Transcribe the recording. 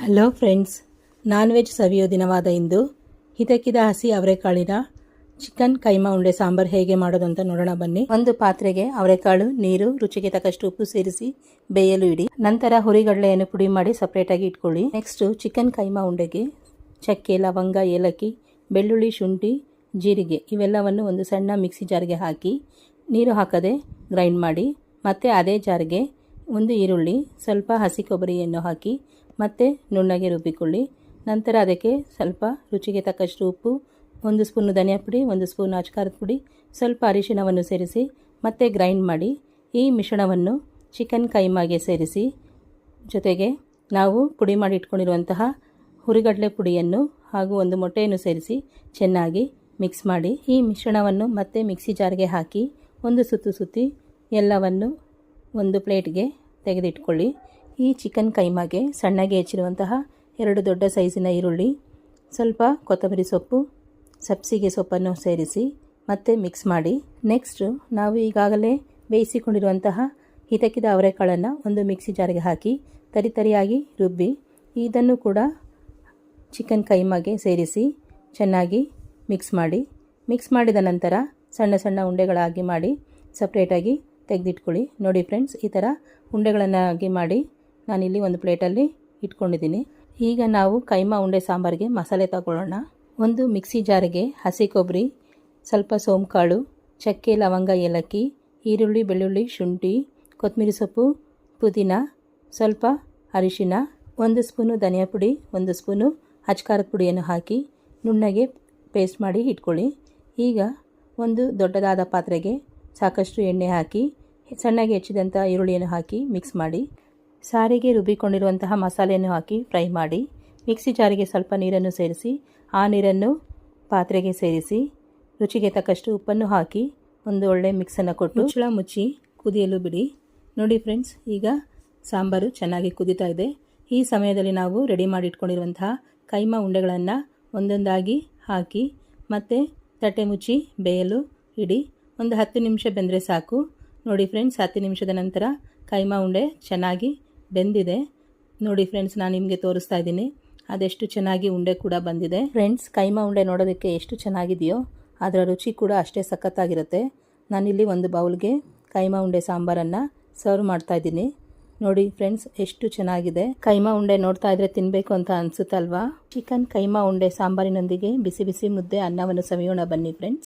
Hello friends, non veg ಸವಿಯೋ ದಿನವಾದ ಇಂದು ಹಿತಕ್ಕಿದ ಹಸಿ ಅವರೆಕಾಳಿನ chicken keema ಉಂಡೆ ಸಾಂಬಾರ್ ಹೇಗೆ ಮಾಡೋದು ಅಂತ ನೋಡೋಣ ಬನ್ನಿ. ಒಂದು ಪಾತ್ರೆಗೆ ಅವರೆಕಾಳು, ನೀರು, ರುಚಿಗೆ ತಕ್ಕಷ್ಟು ಉಪ್ಪು ಸೇರಿಸಿ ಬೇಯಲು ಇಡಿ. ನಂತರ ಹುರಿಗಡಲೆಯನ್ನು ಪುಡಿ ಮಾಡಿ ಸಪರೇಟ್ ಆಗಿ ಇಟ್ಕೊಳ್ಳಿ. ನೆಕ್ಸ್ಟ್ ಚಿಕನ್ ಕೈಮಾ ಉಂಡೆಗೆ ಚಕ್ಕೆ, ಲವಂಗ, ಏಲಕ್ಕಿ, ಬೆಳ್ಳುಳ್ಳಿ, ಶುಂಠಿ, ಜೀರಿಗೆ ಇವೆಲ್ಲವನ್ನು ಒಂದು ಸಣ್ಣ ಮಿಕ್ಸಿ ಜಾರ್ಗೆ ಹಾಕಿ ನೀರು ಹಾಕದೆ ಗ್ರೈಂಡ್ ಮಾಡಿ. ಮತ್ತೆ ಅದೇ ಜಾರ್ಗೆ ಒಂದು ಈರುಳ್ಳಿ, ಸ್ವಲ್ಪ ಹಸಿ ಕೊಬ್ಬರಿಯನ್ನು ಹಾಕಿ ಮತ್ತೆ ನುಣ್ಣಗೆ ರುಬ್ಬಿಕೊಳ್ಳಿ. ನಂತರ ಅದಕ್ಕೆ ಸ್ವಲ್ಪ ರುಚಿಗೆ ತಕ್ಕಷ್ಟು ಉಪ್ಪು, 1 ಸ್ಪೂನು ಧನಿಯಾ ಪುಡಿ, 1 ಸ್ಪೂನ್ ಅಚ್ಕಾರದ ಪುಡಿ, ಸ್ವಲ್ಪ ಅರಿಶಿಣವನ್ನು ಸೇರಿಸಿ ಮತ್ತೆ ಗ್ರೈಂಡ್ ಮಾಡಿ. ಈ ಮಿಶ್ರಣವನ್ನು ಚಿಕನ್ ಕೈಮಾಗೆ ಸೇರಿಸಿ ಜೊತೆಗೆ ನಾವು ಪುಡಿ ಮಾಡಿ ಇಟ್ಕೊಂಡಿರುವಂತಹ ಹುರಿಗಡಲೆ ಪುಡಿಯನ್ನು ಹಾಗೂ 1 ಮೊಟ್ಟೆಯನ್ನು ಸೇರಿಸಿ ಚೆನ್ನಾಗಿ ಮಿಕ್ಸ್ ಮಾಡಿ. ಈ ಮಿಶ್ರಣವನ್ನು ಮತ್ತೆ ಮಿಕ್ಸಿ ಜಾರ್ಗೆ ಹಾಕಿ ಒಂದು ಸುತ್ತು ಸುತ್ತಿ ಎಲ್ಲವನ್ನು ಒಂದು ಪ್ಲೇಟ್ಗೆ ತೆಗೆದಿಟ್ಕೊಳ್ಳಿ. ಈ ಚಿಕನ್ ಕೈಮಾಗೆ ಸಣ್ಣಗೆ ಹೆಚ್ಚಿರುವಂತಹ 2 ದೊಡ್ಡ ಸೈಜಿನ ಈರುಳ್ಳಿ, ಸ್ವಲ್ಪ ಕೊತ್ತಂಬರಿ ಸೊಪ್ಪು, ಸಬ್ಸಿಗೆ ಸೊಪ್ಪನ್ನು ಸೇರಿಸಿ ಮತ್ತೆ ಮಿಕ್ಸ್ ಮಾಡಿ. ನೆಕ್ಸ್ಟ್ ನಾವು ಈಗಾಗಲೇ ಬೇಯಿಸಿಕೊಂಡಿರುವಂತಹ ಹಿತಕ್ಕಿದ ಅವರೆಕಾಳನ್ನು ಒಂದು ಮಿಕ್ಸಿ ಜಾರ್ಗೆ ಹಾಕಿ ತರಿತರಿಯಾಗಿ ರುಬ್ಬಿ ಇದನ್ನು ಕೂಡ ಚಿಕನ್ ಕೈಮಾಗೆ ಸೇರಿಸಿ ಚೆನ್ನಾಗಿ ಮಿಕ್ಸ್ ಮಾಡಿ. ಮಿಕ್ಸ್ ಮಾಡಿದ ನಂತರ ಸಣ್ಣ ಸಣ್ಣ ಉಂಡೆಗಳಾಗಿ ಮಾಡಿ ಸಪ್ರೇಟಾಗಿ ತೆಗೆದಿಟ್ಕೊಳ್ಳಿ. ನೋಡಿ ಫ್ರೆಂಡ್ಸ್, ಈ ಥರ ಉಂಡೆಗಳನ್ನಾಗಿ ಮಾಡಿ ನಾನಿಲ್ಲಿ ಒಂದು ಪ್ಲೇಟಲ್ಲಿ ಇಟ್ಕೊಂಡಿದ್ದೀನಿ. ಈಗ ನಾವು ಕೈಮಾ ಉಂಡೆ ಸಾಂಬಾರಿಗೆ ಮಸಾಲೆ ತಗೊಳ್ಳೋಣ. ಒಂದು ಮಿಕ್ಸಿ ಜಾರಿಗೆ ಹಸಿ ಕೊಬ್ಬರಿ, ಸ್ವಲ್ಪ ಸೋಂಕಾಳು, ಚಕ್ಕೆ, ಲವಂಗ, ಏಲಕ್ಕಿ, ಈರುಳ್ಳಿ, ಬೆಳ್ಳುಳ್ಳಿ, ಶುಂಠಿ, ಕೊತ್ತಂಬರಿ ಸೊಪ್ಪು, ಪುದೀನ, ಸ್ವಲ್ಪ ಅರಿಶಿನ, 1 ಸ್ಪೂನು ಧನಿಯಾ ಪುಡಿ, 1 ಸ್ಪೂನು ಅಚ್ಕಾರದ ಪುಡಿಯನ್ನು ಹಾಕಿ ನುಣ್ಣಗೆ ಪೇಸ್ಟ್ ಮಾಡಿ ಇಟ್ಕೊಳ್ಳಿ. ಈಗ ಒಂದು ದೊಡ್ಡದಾದ ಪಾತ್ರೆಗೆ ಸಾಕಷ್ಟು ಎಣ್ಣೆ ಹಾಕಿ ಸಣ್ಣಗೆ ಹೆಚ್ಚಿದಂಥ ಈರುಳ್ಳಿಯನ್ನು ಹಾಕಿ ಮಿಕ್ಸ್ ಮಾಡಿ. ಸಾರಿಗೆ ರುಬ್ಬಿಕೊಂಡಿರುವಂತಹ ಮಸಾಲೆಯನ್ನು ಹಾಕಿ ಫ್ರೈ ಮಾಡಿ. ಮಿಕ್ಸಿ ಜಾರಿಗೆ ಸ್ವಲ್ಪ ನೀರನ್ನು ಸೇರಿಸಿ ಆ ನೀರನ್ನು ಪಾತ್ರೆಗೆ ಸೇರಿಸಿ ರುಚಿಗೆ ತಕ್ಕಷ್ಟು ಉಪ್ಪನ್ನು ಹಾಕಿ ಒಂದು ಒಳ್ಳೆ ಮಿಕ್ಸನ್ನು ಕೊಟ್ಟು ಮುಚ್ಚಳ ಮುಚ್ಚಿ ಕುದಿಯಲು ಬಿಡಿ. ನೋಡಿ ಫ್ರೆಂಡ್ಸ್, ಈಗ ಸಾಂಬಾರು ಚೆನ್ನಾಗಿ ಕುದೀತಾ ಇದೆ. ಈ ಸಮಯದಲ್ಲಿ ನಾವು ರೆಡಿ ಮಾಡಿ ಇಟ್ಕೊಂಡಿರುವಂತಹ ಕೈಮಾ ಉಂಡೆಗಳನ್ನು ಒಂದೊಂದಾಗಿ ಹಾಕಿ ಮತ್ತೆ ತಟ್ಟೆ ಮುಚ್ಚಿ ಬೇಯಲು ಇಡಿ. ಒಂದು 10 ನಿಮಿಷ ಬೆಂದರೆ ಸಾಕು. ನೋಡಿ ಫ್ರೆಂಡ್ಸ್, 10 ನಿಮಿಷದ ನಂತರ ಕೈಮಾ ಉಂಡೆ ಚೆನ್ನಾಗಿ ಬೆಂದಿದೆ. ನೋಡಿ ಫ್ರೆಂಡ್ಸ್, ನಾನು ನಿಮಗೆ ತೋರಿಸ್ತಾ ಇದ್ದೀನಿ ಅದೆಷ್ಟು ಚೆನ್ನಾಗಿ ಉಂಡೆ ಕೂಡ ಬಂದಿದೆ. ಫ್ರೆಂಡ್ಸ್, ಕೈಮಾ ಉಂಡೆ ನೋಡೋದಕ್ಕೆ ಎಷ್ಟು ಚೆನ್ನಾಗಿದೆಯೋ ಅದರ ರುಚಿ ಕೂಡ ಅಷ್ಟೇ ಸಖತ್ತಾಗಿರುತ್ತೆ. ನಾನಿಲ್ಲಿ ಒಂದು ಬೌಲ್ಗೆ ಕೈಮಾ ಉಂಡೆ ಸಾಂಬಾರನ್ನು ಸರ್ವ್ ಮಾಡ್ತಾ ಇದ್ದೀನಿ. ನೋಡಿ ಫ್ರೆಂಡ್ಸ್, ಎಷ್ಟು ಚೆನ್ನಾಗಿದೆ. ಕೈಮಾ ಉಂಡೆ ನೋಡ್ತಾ ಇದ್ರೆ ತಿನ್ನಬೇಕು ಅಂತ ಅನಿಸುತ್ತಲ್ವಾ? ಚಿಕನ್ ಕೈಮಾ ಉಂಡೆ ಸಾಂಬಾರಿನೊಂದಿಗೆ ಬಿಸಿ ಬಿಸಿ ಮುದ್ದೆ ಅನ್ನವನ್ನು ಸವಿಯೋಣ ಬನ್ನಿ ಫ್ರೆಂಡ್ಸ್.